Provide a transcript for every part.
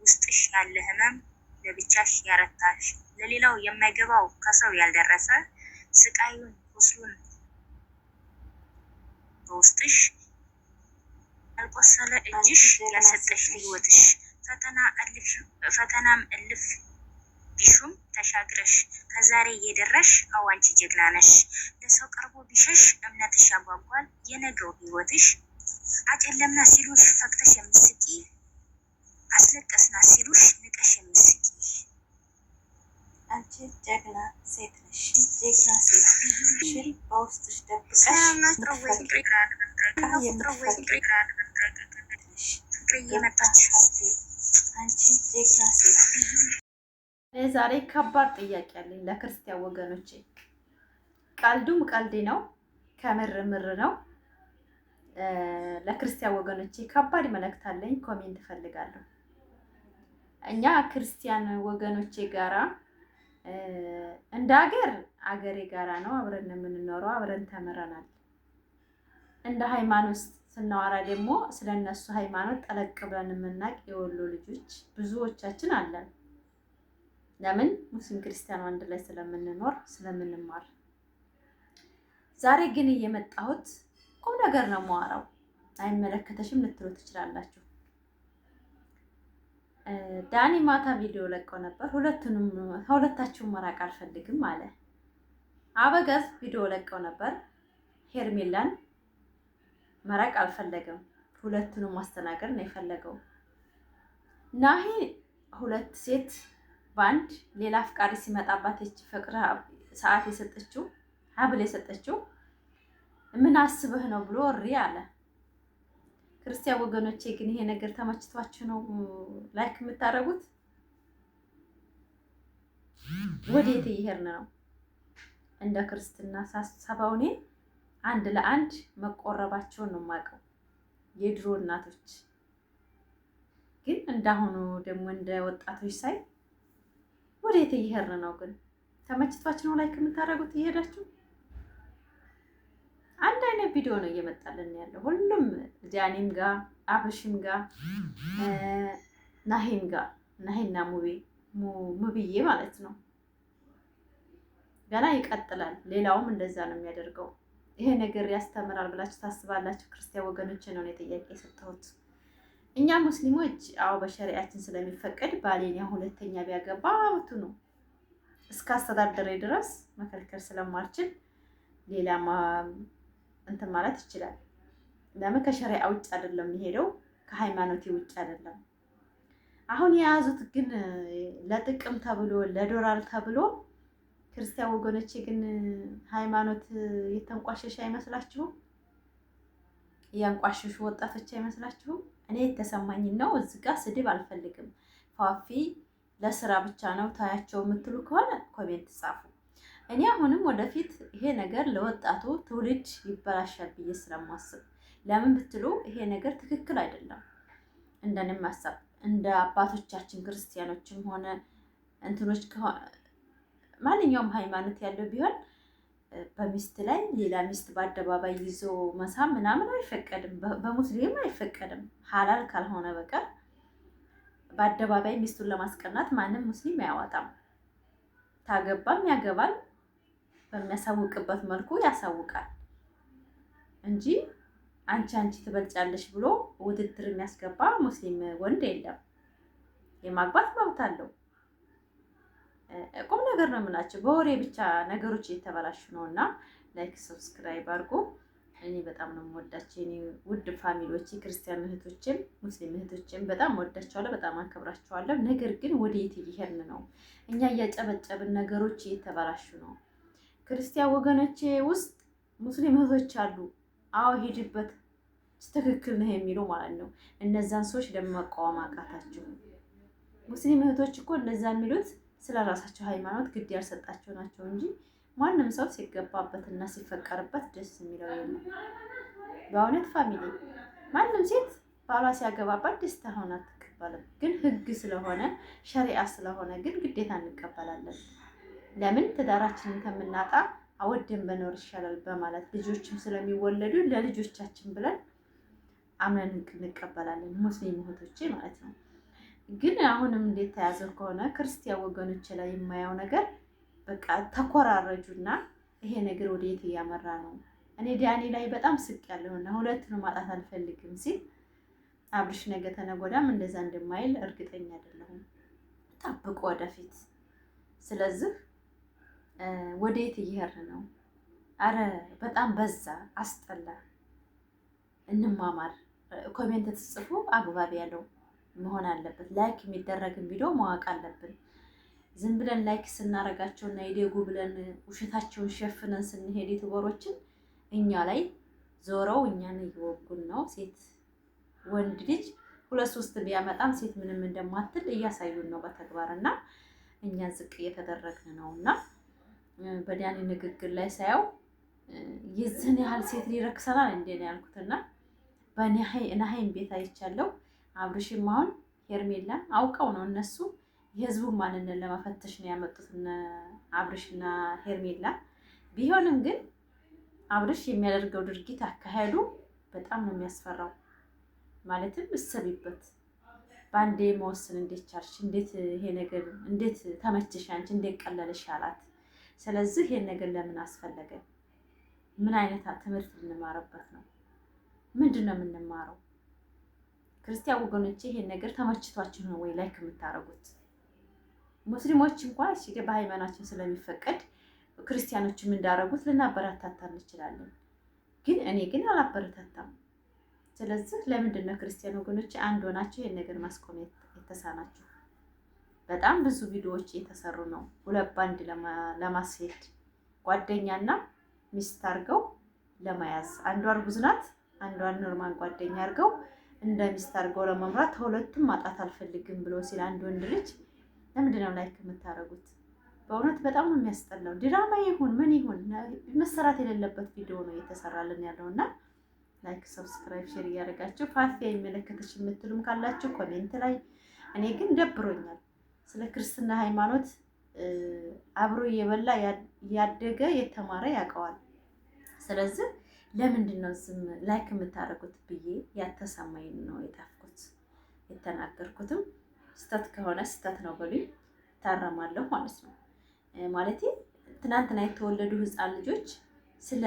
ውስጥሽ ያለ ህመም ለብቻሽ ያረታሽ ለሌላው የማይገባው ከሰው ያልደረሰ ስቃዩን ቁስሉን በውስጥሽ ያልቆሰለ እጅሽ ያልሰጠሽ ህይወትሽ ፈተናም እልፍ ቢሹም ተሻግረሽ ከዛሬ እየደረሽ አዋንቺ ጀግና ነሽ። ለሰው ቀርቦ ቢሸሽ እምነትሽ ያጓጓል የነገው ህይወትሽ። አጨለምና ሲሉሽ ፈክተሽ የምትስቂ አስለቀስና ሲሉሽ ንቀሽ የምትስቂ አንቺ ጀግና ሴት ነሽ። ጀግና ሴት ሽል በውስጥሽ ደብቀሽ አንቺ ጀግና ሴት። ዛሬ ከባድ ጥያቄ አለኝ ለክርስቲያን ወገኖቼ። ቀልዱም ቀልድ ነው፣ ከምር ምር ነው። ለክርስቲያን ወገኖቼ ከባድ መልእክት አለኝ። ኮሜንት እፈልጋለሁ። እኛ ክርስቲያን ወገኖቼ ጋራ እንደ አገሬ ጋራ ነው አብረን የምንኖረው፣ አብረን ተምረናል። እንደ ሃይማኖት ስናወራ ደግሞ ስለነሱ ሃይማኖት ጠለቅ ብለን የምናውቅ የወሎ ልጆች ብዙዎቻችን አለን። ለምን ሙስሊም ክርስቲያኑ አንድ ላይ ስለምንኖር ስለምንማር። ዛሬ ግን እየመጣሁት ቁም ነገር ነው የማወራው። አይመለከተሽም ልትሉ ትችላላችሁ። ዳኒ ማታ ቪዲዮ ለቀው ነበር። ሁለታችሁም መራቅ አልፈልግም አለ። አበጋዝ ቪዲዮ ለቀው ነበር። ሄርሜላን መራቅ አልፈለገም። ሁለቱንም ማስተናገድ ነው የፈለገው። ናሂ ሁለት ሴት ባንድ ሌላ አፍቃሪ ሲመጣባት እቺ ፍቅር ሰዓት የሰጠችው ሀብል የሰጠችው ምን አስበህ ነው ብሎ እሪ አለ። ክርስቲያን ወገኖቼ ግን ይሄ ነገር ተመችቷችሁ ነው ላይክ የምታደርጉት? ወዴት እየሄድን ነው? እንደ ክርስትና ሳስበው እኔ አንድ ለአንድ መቆረባቸውን ነው የማውቀው የድሮ እናቶች። ግን እንዳሁኑ ደግሞ እንደ ወጣቶች ሳይ ወዴት እየሄድን ነው? ግን ተመችቷችሁ ነው ላይክ የምታደርጉት? እየሄዳችሁ አንድ አይነት ቪዲዮ ነው እየመጣልን ያለው ሁሉም ጃኒም ጋር አብርሽም ጋር ናሂም ጋር ናሂና ሙብዬ ማለት ነው። ገና ይቀጥላል። ሌላውም እንደዛ ነው የሚያደርገው። ይሄ ነገር ያስተምራል ብላችሁ ታስባላችሁ? ክርስቲያን ወገኖች ነው ጥያቄ የሰጠሁት። እኛ ሙስሊሞች አዎ በሸሪዓችን ስለሚፈቀድ ባሌን ሁለተኛ ቢያገባ አውቱ ነው እስከ አስተዳደረ ድረስ መከልከል ስለማልችል ሌላ እንትን ማለት ይችላል። ለምን ከሸሪዓ ውጭ አይደለም የሚሄደው፣ ከሃይማኖቴ ውጭ አይደለም። አሁን የያዙት ግን ለጥቅም ተብሎ ለዶላር ተብሎ ክርስቲያን ወገኖቼ ግን ሃይማኖት የተንቋሸሸ አይመስላችሁም? ያንቋሸሹ ወጣቶች አይመስላችሁም? እኔ የተሰማኝን ነው። እዚህ ጋር ስድብ አልፈልግም። ፋፊ ለስራ ብቻ ነው ታያቸው የምትሉ ከሆነ ኮሜንት ጻፉ። እኔ አሁንም ወደፊት ይሄ ነገር ለወጣቱ ትውልድ ይበላሻል ብዬ ስለማስብ፣ ለምን ብትሉ ይሄ ነገር ትክክል አይደለም። እንደኔም ሀሳብ እንደ አባቶቻችን ክርስቲያኖችም ሆነ እንትኖች ማንኛውም ሃይማኖት ያለው ቢሆን በሚስት ላይ ሌላ ሚስት በአደባባይ ይዞ መሳም ምናምን አይፈቀድም። በሙስሊም አይፈቀድም ሐላል ካልሆነ በቀር በአደባባይ ሚስቱን ለማስቀናት ማንም ሙስሊም አያወጣም። ታገባም ያገባል በሚያሳውቅበት መልኩ ያሳውቃል እንጂ አንቺ ትበልጫለሽ ብሎ ውድድር የሚያስገባ ሙስሊም ወንድ የለም። የማግባት መብት አለው። ቁም ነገር ነው የምላቸው። በወሬ ብቻ ነገሮች እየተበላሹ ነው። እና ላይክ ሰብስክራይብ አድርጎ እኔ በጣም ነው የምወዳቸው የኔ ውድ ፋሚሊዎች፣ ክርስቲያን እህቶችም ሙስሊም እህቶችም በጣም ወዳቸዋለሁ፣ በጣም አከብራቸዋለሁ። ነገር ግን ወዴት እየሄድን ነው? እኛ እያጨበጨብን ነገሮች እየተበላሹ ነው። ክርስቲያን ወገኖቼ ውስጥ ሙስሊም እህቶች አሉ። አዎ ሂድበት ትክክል ነው የሚሉ ማለት ነው። እነዛን ሰዎች ለመቃወም አቃታቸው። ሙስሊም እህቶች እኮ እነዛ የሚሉት ስለ ራሳቸው ሃይማኖት ግድ ያልሰጣቸው ናቸው እንጂ ማንም ሰው ሲገባበትና ሲፈቀርበት ደስ የሚለው የለም። በእውነት ፋሚሊ ማንም ሴት ባሏ ሲያገባባት ደስታ ሆና አትቀበልም። ግን ህግ ስለሆነ ሸሪዓ ስለሆነ ግን ግዴታ እንቀበላለን። ለምን ትዳራችንን ከምናጣ አወደን በኖር ይሻላል በማለት ልጆችም ስለሚወለዱ ለልጆቻችን ብለን አምነን እንቀበላለን። ሙስሊም እህቶቼ ማለት ነው። ግን አሁንም እንዴት ተያዘ ከሆነ ክርስቲያን ወገኖች ላይ የማየው ነገር በቃ ተኮራረጁና ይሄ ነገር ወዴት እያመራ ነው? እኔ ዳኒ ላይ በጣም ስቅ ያለውና ሁለቱን ማጣት አልፈልግም ሲል አብርሽ ነገ ተነገ ወዲያም እንደዛ እንደማይል እርግጠኛ አይደለሁም። ጠብቆ ወደፊት። ስለዚህ ወዴት እየሄድን ነው? አረ በጣም በዛ፣ አስጠላ። እንማማር። ኮሜንት ትጽፉ አግባብ ያለው መሆን አለበት። ላይክ የሚደረግን ቪዲዮ ማወቅ አለብን። ዝም ብለን ላይክ ስናረጋቸውና ይደጉ ብለን ውሸታቸውን ሸፍነን ስንሄድ ዩቲዩበሮችን እኛ ላይ ዞረው እኛን እየወጉን ነው። ሴት ወንድ ልጅ 2-3 ቢያመጣም ሴት ምንም እንደማትል እያሳዩን ነው በተግባር እና እኛ ዝቅ እየተደረግን ነው። እና በዳኒ ንግግር ላይ ሳየው የዚህን ያህል ሴት ሊረክሰናል እንዴ ነው ያልኩትና በናሀይም ቤት አይቻለሁ። አብርሽም አሁን ሄርሜላን አውቀው ነው እነሱ የህዝቡን ማንነት ለመፈተሽ ነው ያመጡት አብርሽና ሄርሜላ። ቢሆንም ግን አብርሽ የሚያደርገው ድርጊት አካሄዱ በጣም ነው የሚያስፈራው። ማለትም እሰቢበት። በአንዴ መወሰን እንዴት ቻልሽ? እንዴት ይሄ ነገር እንዴት ተመችሽ? አንቺ እንዴት ቀለልሽ አላት። ስለዚህ ይሄን ነገር ለምን አስፈለገ? ምን አይነት ትምህርት ልንማርበት ነው? ምንድን ነው የምንማረው? ክርስቲያን ወገኖቼ ይሄን ነገር ተመችቷችሁ ነው ወይ ላይክ የምታደርጉት? ሙስሊሞች እንኳን እሺ በሃይማኖታችን ስለሚፈቀድ ክርስቲያኖችም እንዳደረጉት ልናበረታታ እንችላለን። ግን እኔ ግን አላበረታታም። ስለዚህ ለምንድን ነው ክርስቲያን ወገኖች አንድ ሆናችሁ ይሄን ነገር ማስቆም የተሳናችሁ? በጣም ብዙ ቪዲዮዎች እየተሰሩ ነው። ሁለት ባንድ ለማስሄድ ጓደኛና ሚስት አድርገው ለመያዝ፣ አንዷ እርጉዝ ናት፣ አንዷን ኖርማል ጓደኛ አድርገው እንደ ሚስት አድርገው ለመምራት ሁለቱም ማጣት አልፈልግም ብሎ ሲል አንድ ወንድ ልጅ ለምንድን ነው ላይክ የምታደርጉት? በእውነት በጣም ነው የሚያስጠላው። ድራማ ይሁን ምን ይሁን መሰራት የሌለበት ቪዲዮ ነው እየተሰራልን ያለውና ላይክ፣ ሰብስክራይብ፣ ሼር እያደረጋችሁ ፋፊያ የሚመለከተች የምትሉም ካላችሁ ኮሜንት ላይ። እኔ ግን ደብሮኛል። ስለ ክርስትና ሃይማኖት አብሮ እየበላ ያደገ የተማረ ያውቀዋል። ስለዚህ ለምንድን ነው ዝም ላይክ የምታደርጉት ብዬ ያተሰማኝ ነው የጣፍኩት። የተናገርኩትም ስተት ከሆነ ስተት ነው በሉኝ፣ ታረማለሁ ማለት ነው። ማለቴ ትናንትና የተወለዱ ህፃን ልጆች ስለ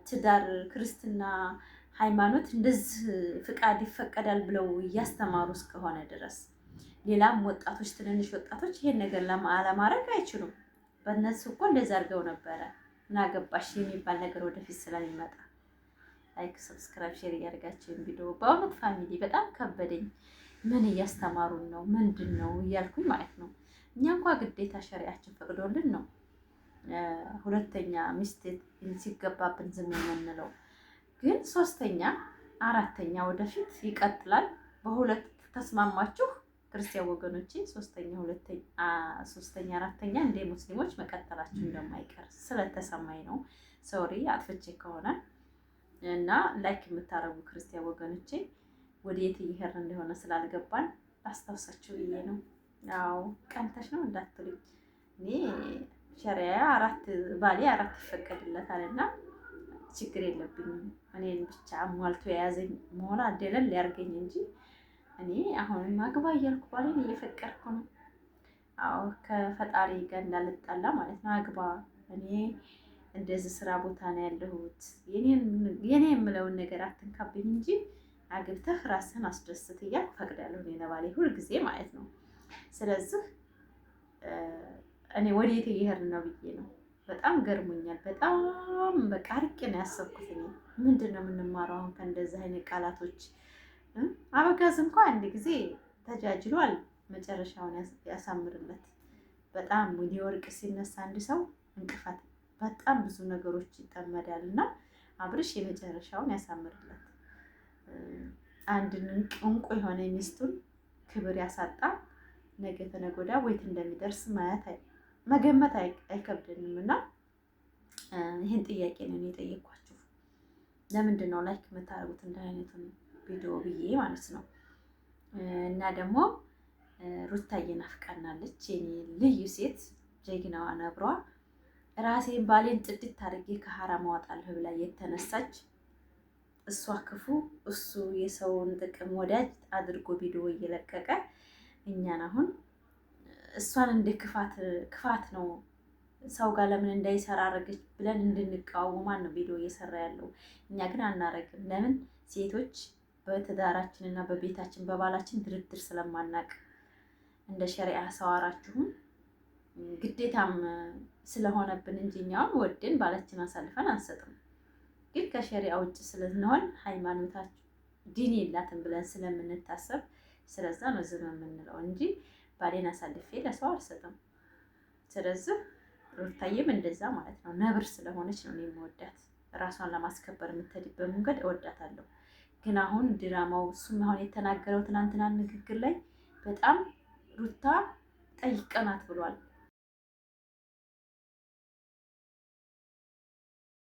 ትዳር ክርስትና ሃይማኖት እንደዚህ ፍቃድ ይፈቀዳል ብለው እያስተማሩ እስከሆነ ድረስ ሌላም ወጣቶች ትንንሽ ወጣቶች ይሄን ነገር ለማድረግ አይችሉም። በእነሱ እኮ እንደዛ አድርገው ነበረ። ምን አገባሽ የሚባል ነገር ወደፊት ስለሚመጣ ላይክ፣ ሰብስክራይብ፣ ሼር እያደረጋችሁ ቪዲዮ በእውነት ፋሚሊ በጣም ከበደኝ። ምን እያስተማሩን ነው? ምንድን ነው እያልኩኝ ማለት ነው። እኛ እንኳ ግዴታ ሸሪያችን ፈቅዶልን ነው ሁለተኛ ሚስት ሲገባብን ዝም የምንለው። ግን 3ኛ 4ኛ ወደፊት ይቀጥላል። በሁለት ተስማማችሁ ክርስቲያን ወገኖቼ 3ኛ 4ኛ እንደ ሙስሊሞች መቀጠላችሁ እንደማይቀር ስለተሰማኝ ነው። ሶሪ አጥፍቼ ከሆነ እና ላይክ የምታረጉ ክርስቲያን ወገኖቼ ወደ የት እየሄድን እንደሆነ ስላልገባን አስታውሳችሁ ብዬ ነው። አዎ ቀንተሽ ነው እንዳትሉኝ። እኔ ሸሪያ ባሌ 4 ይፈቀድለታል እና ችግር የለብኝም። እኔን ብቻ ሟልቶ የያዘኝ መሆን አደለል ሊያርገኝ እንጂ እኔ አሁንም አግባ እያልኩ ባሌን እየፈቀድኩ ነው። አዎ ከፈጣሪ ጋር እንዳልጣላ ማለት ነው። አግባ፣ እኔ እንደዚህ ስራ ቦታ ነው ያለሁት፣ የኔ የምለውን ነገር አትንካብኝ እንጂ አግብተህ ራስህን አስደስት እያልኩ ፈቅዳለሁ እኔ ለባሌ ሁልጊዜ ማለት ነው። ስለዚህ እኔ ወዴት እየሄድን ነው ብዬ ነው። በጣም ገርሞኛል። በጣም በቃ አርቄ ነው ያሰብኩት። ምንድን ነው የምንማረው አሁን ከእንደዚህ አይነት ቃላቶች? አበጋዝ እንኳን አንድ ጊዜ ተጃጅሏል፣ መጨረሻውን ያሳምርለት። በጣም ሊወርቅ ሲነሳ አንድ ሰው እንቅፋት በጣም ብዙ ነገሮች ይጠመዳል እና አብርሽ የመጨረሻውን ያሳምርለት። አንድ እንቁ የሆነ ሚስቱን ክብር ያሳጣ ነገ ተነገ ወዲያ ወይት እንደሚደርስ መገመት አይከብድንም። እና ይህን ጥያቄ ነው የጠየኳችሁ። ለምንድን ነው ላይክ የምታደርጉት እንደ አይነቱን ቪዲዮ ብዬ ማለት ነው። እና ደግሞ ሩታዬ ናፍቃናለች፣ የኔ ልዩ ሴት ጀግናዋ ነብሯ። ራሴን ባሌን ጥድት አድርጌ ከሀራም አወጣለሁ ብላ የተነሳች እሷ ክፉ እሱ የሰውን ጥቅም ወዳጅ አድርጎ ቪዲዮ እየለቀቀ እኛን አሁን እሷን እንደ ክፋት ነው ሰው ጋር ለምን እንዳይሰራ አረገች ብለን እንድንቃወማን ነው ቪዲዮ እየሰራ ያለው። እኛ ግን አናረግም። ለምን ሴቶች በትዳራችን እና በቤታችን በባላችን ድርድር ስለማናቅ እንደ ሸሪዓ ሰዋራችሁም ግዴታም ስለሆነብን እንጂ እኛም ወደን ባላችን አሳልፈን አንሰጥም። ግን ከሸሪዓ ውጭ ስለሆን ሃይማኖታችን ዲን የላትም ብለን ስለምንታሰብ ስለዛ ነው ዝም የምንለው እንጂ ባሌን አሳልፌ ለሰው አልሰጥም። ስለዚህ ሩታዬም እንደዛ ማለት ነው። ነብር ስለሆነች ነው የምወዳት። ራሷን ለማስከበር የምትሄድበት መንገድ እወዳታለሁ። ግን አሁን ድራማው እሱም አሁን የተናገረው ትናንትና ንግግር ላይ በጣም ሩታ ጠይቀናት ብሏል።